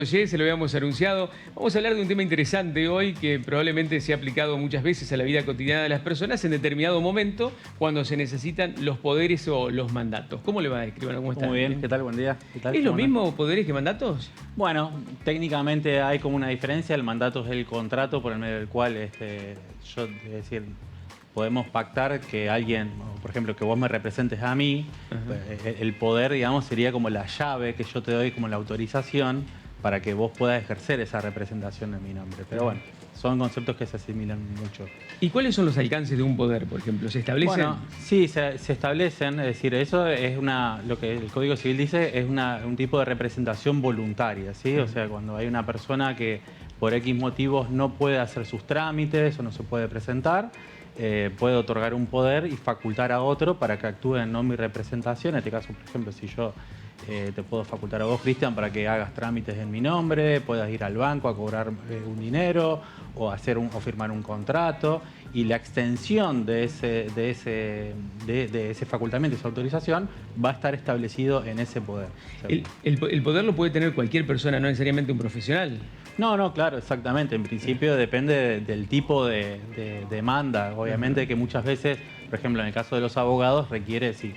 Se lo habíamos anunciado. Vamos a hablar de un tema interesante hoy que probablemente se ha aplicado muchas veces a la vida cotidiana de las personas en determinado momento cuando se necesitan los poderes o los mandatos. ¿Cómo le va, escribano? ¿Cómo está? Muy bien, ¿qué tal? Buen día. ¿Qué tal? ¿Es lo mismo poderes que mandatos? Bueno, técnicamente hay como una diferencia. El mandato es el contrato por el medio del cual es decir, podemos pactar que alguien, por ejemplo, que vos me representes a mí. El poder, digamos, sería como la llave que yo te doy como la autorización para que vos puedas ejercer esa representación en mi nombre. Pero bueno, son conceptos que se asimilan mucho. ¿Y cuáles son los alcances de un poder, por ejemplo? ¿Se establecen? Bueno, sí, se establecen, es decir, eso es lo que el Código Civil dice, es un tipo de representación voluntaria, ¿sí? O sea, cuando hay una persona que por X motivos no puede hacer sus trámites o no se puede presentar, puede otorgar un poder y facultar a otro para que actúe en nombre y representación. En este caso, por ejemplo, si yo te puedo facultar a vos, Cristian, para que hagas trámites en mi nombre, puedas ir al banco a cobrar un dinero o firmar un contrato, y la extensión de ese facultamiento, esa autorización, va a estar establecido en ese poder. ¿El poder lo puede tener cualquier persona, no necesariamente un profesional? No, claro, exactamente. En principio depende del tipo de demanda. Obviamente que muchas veces, por ejemplo, en el caso de los abogados, requiere, si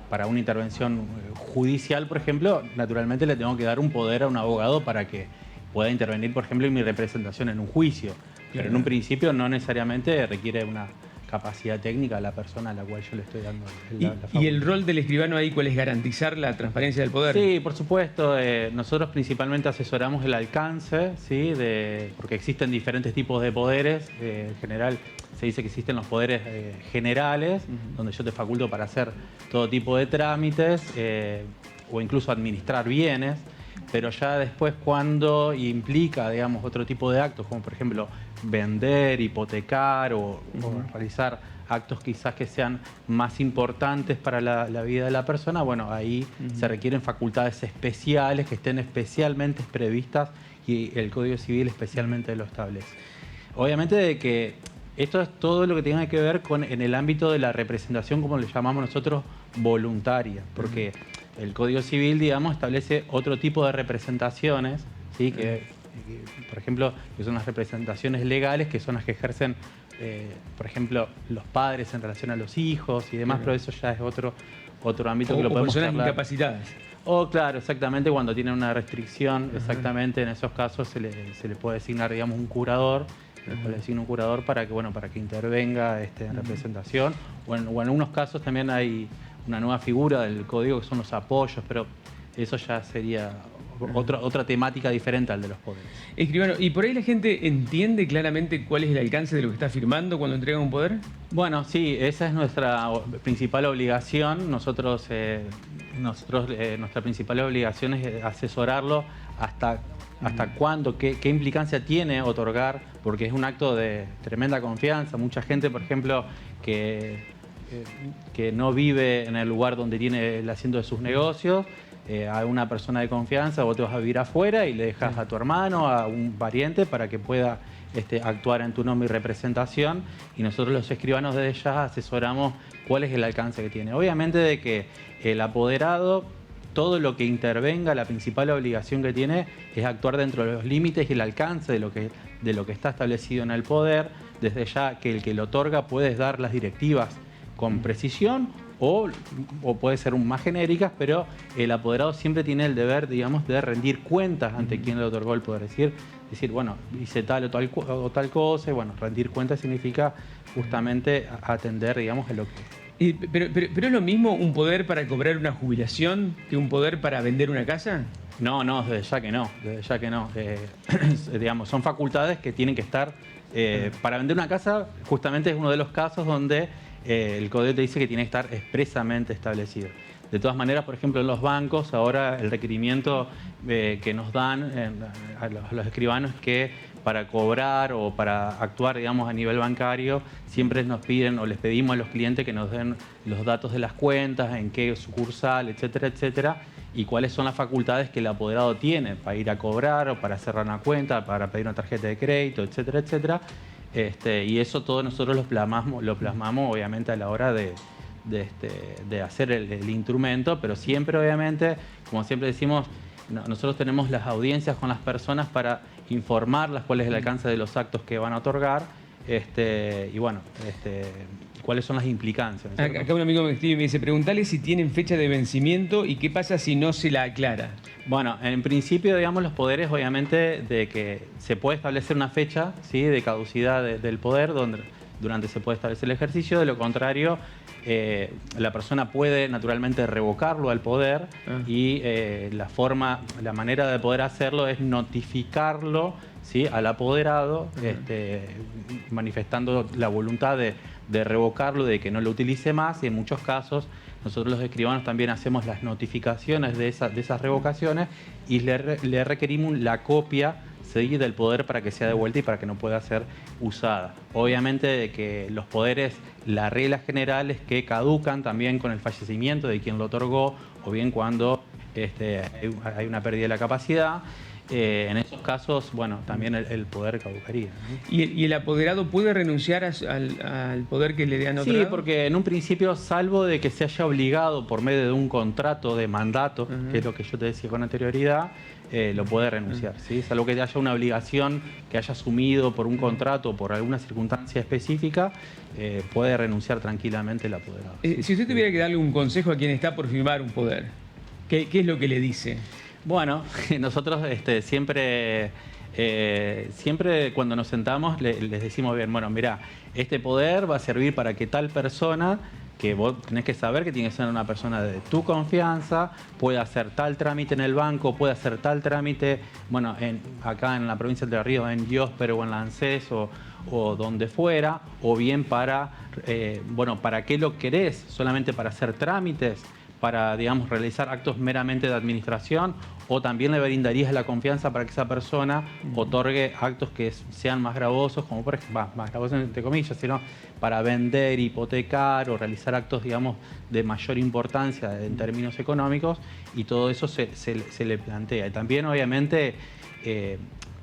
para una intervención judicial, por ejemplo, naturalmente le tengo que dar un poder a un abogado para que pueda intervenir, por ejemplo, en mi representación en un juicio. Pero en un principio no necesariamente requiere una capacidad técnica a la persona a la cual yo le estoy dando la facultad. ¿Y el rol del escribano ahí cuál es? ¿Garantizar la transparencia del poder? Sí, por supuesto. Nosotros principalmente asesoramos el alcance, ¿sí? Porque existen diferentes tipos de poderes. En general se dice que existen los poderes generales, donde yo te faculto para hacer todo tipo de trámites o incluso administrar bienes. Pero ya después, cuando implica, digamos, otro tipo de actos, como por ejemplo vender, hipotecar o realizar actos quizás que sean más importantes para la vida de la persona, bueno, ahí se requieren facultades especiales que estén especialmente previstas y el Código Civil especialmente lo establece. Obviamente de que esto es todo lo que tiene que ver en el ámbito de la representación, como le llamamos nosotros, voluntaria, porque el Código Civil, digamos, establece otro tipo de representaciones, ¿sí? Por ejemplo, que son las representaciones legales, que son las que ejercen, por ejemplo, los padres en relación a los hijos y demás, pero eso ya es otro ámbito que lo podemos personas charlar. incapacitadas. Claro, exactamente, cuando tienen una restricción, exactamente en esos casos se le puede designar, digamos, un curador. Le designa un curador para que intervenga en representación, o en algunos casos también hay una nueva figura del código que son los apoyos, pero eso ya sería otra temática diferente al de los poderes. Escribano, ¿y por ahí la gente entiende claramente cuál es el alcance de lo que está firmando cuando entrega un poder? Bueno, sí, esa es nuestra principal obligación. Nuestra principal obligación es asesorarlo hasta cuándo, qué implicancia tiene otorgar, porque es un acto de tremenda confianza. Mucha gente, por ejemplo, que no vive en el lugar donde tiene el asiento de sus negocios, a una persona de confianza, vos te vas a vivir afuera y le dejas a tu hermano, a un pariente, para que pueda actuar en tu nombre y representación, y nosotros los escribanos desde ya asesoramos cuál es el alcance que tiene. Obviamente de que el apoderado, todo lo que intervenga, la principal obligación que tiene es actuar dentro de los límites y el alcance de lo que está establecido en el poder. Desde ya que el que lo otorga puede dar las directivas con precisión o puede ser más genéricas, pero el apoderado siempre tiene el deber, digamos, de rendir cuentas ante quien le otorgó el poder. Decir, bueno, hice tal o tal cosa, y bueno, rendir cuentas significa justamente atender, digamos, a lo que... ¿Pero es lo mismo un poder para cobrar una jubilación que un poder para vender una casa? No, desde ya que no. Digamos, son facultades que tienen que estar... para vender una casa, justamente es uno de los casos donde el código te dice que tiene que estar expresamente establecido. De todas maneras, por ejemplo, en los bancos, ahora el requerimiento que nos dan a los escribanos es que para cobrar o para actuar, digamos, a nivel bancario, siempre nos piden o les pedimos a los clientes que nos den los datos de las cuentas, en qué sucursal, etcétera, etcétera, y cuáles son las facultades que el apoderado tiene para ir a cobrar o para cerrar una cuenta, para pedir una tarjeta de crédito, etcétera, etcétera. Y eso todo nosotros lo plasmamos obviamente a la hora de hacer el instrumento, pero siempre, obviamente, como siempre decimos, nosotros tenemos las audiencias con las personas para informarlas cuál es el alcance de los actos que van a otorgar y bueno, cuáles son las implicancias, ¿no? Acá un amigo me escribe y me dice, preguntale si tienen fecha de vencimiento y qué pasa si no se la aclara. Bueno, en principio, digamos, los poderes, obviamente, de que se puede establecer una fecha, ¿sí?, de caducidad del poder, durante se puede establecer el ejercicio. De lo contrario, la persona puede naturalmente revocarlo al poder y la manera de poder hacerlo es notificarlo, ¿sí?, al apoderado, manifestando la voluntad de revocarlo, de que no lo utilice más, y en muchos casos nosotros los escribanos también hacemos las notificaciones de esas revocaciones y le requerimos la copia, ¿sí?, del poder para que sea devuelta y para que no pueda ser usada. Obviamente de que los poderes, la regla general es que caducan también con el fallecimiento de quien lo otorgó o bien cuando hay una pérdida de la capacidad. En esos casos, bueno, también el poder caducaría, ¿no? ¿Y el apoderado puede renunciar al poder que le han otorgado? Sí, porque en un principio, salvo de que se haya obligado por medio de un contrato de mandato, que es lo que yo te decía con anterioridad, lo puede renunciar, ¿sí? Salvo que haya una obligación que haya asumido por un contrato o por alguna circunstancia específica, puede renunciar tranquilamente el apoderado. Si usted tuviera que darle un consejo a quien está por firmar un poder, ¿qué es lo que le dice? Bueno, nosotros siempre cuando nos sentamos les decimos, bien, bueno, mirá, este poder va a servir para que tal persona, que vos tenés que saber que tiene que ser una persona de tu confianza, pueda hacer tal trámite en el banco, puede hacer tal trámite, bueno, acá en la provincia de Entre Ríos, en Diosper o en la ANSES o donde fuera, o bien para qué lo querés, solamente para hacer trámites, para, digamos, realizar actos meramente de administración, o también le brindarías la confianza para que esa persona otorgue actos que sean más gravosos, como por ejemplo, más gravosos entre comillas, sino para vender, hipotecar o realizar actos, digamos, de mayor importancia en términos económicos, y todo eso se le plantea. Y también, obviamente,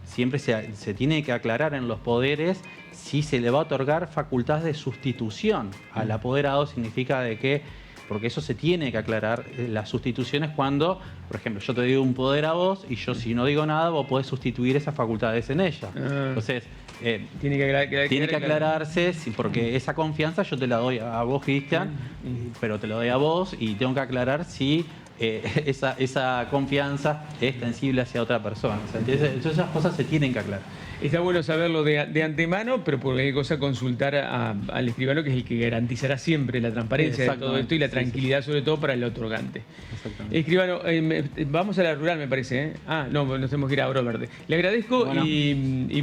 siempre se tiene que aclarar en los poderes si se le va a otorgar facultades de sustitución al apoderado. Significa de que, porque eso se tiene que aclarar, las sustituciones cuando, por ejemplo, yo te digo un poder a vos y yo, si no digo nada, vos podés sustituir esas facultades en ella. Entonces, tiene que aclararse, porque esa confianza yo te la doy a vos, Cristian, pero te la doy a vos y tengo que aclarar si esa confianza es extensible hacia otra persona. O sea, entonces, esas cosas se tienen que aclarar. Está bueno saberlo de antemano, pero por cualquier cosa consultar al escribano, que es el que garantizará siempre la transparencia de todo esto y la tranquilidad, sobre todo para el otorgante. Escribano, vamos a la rural, me parece, ¿eh? No, nos tenemos que ir a Oro Verde. Le agradezco y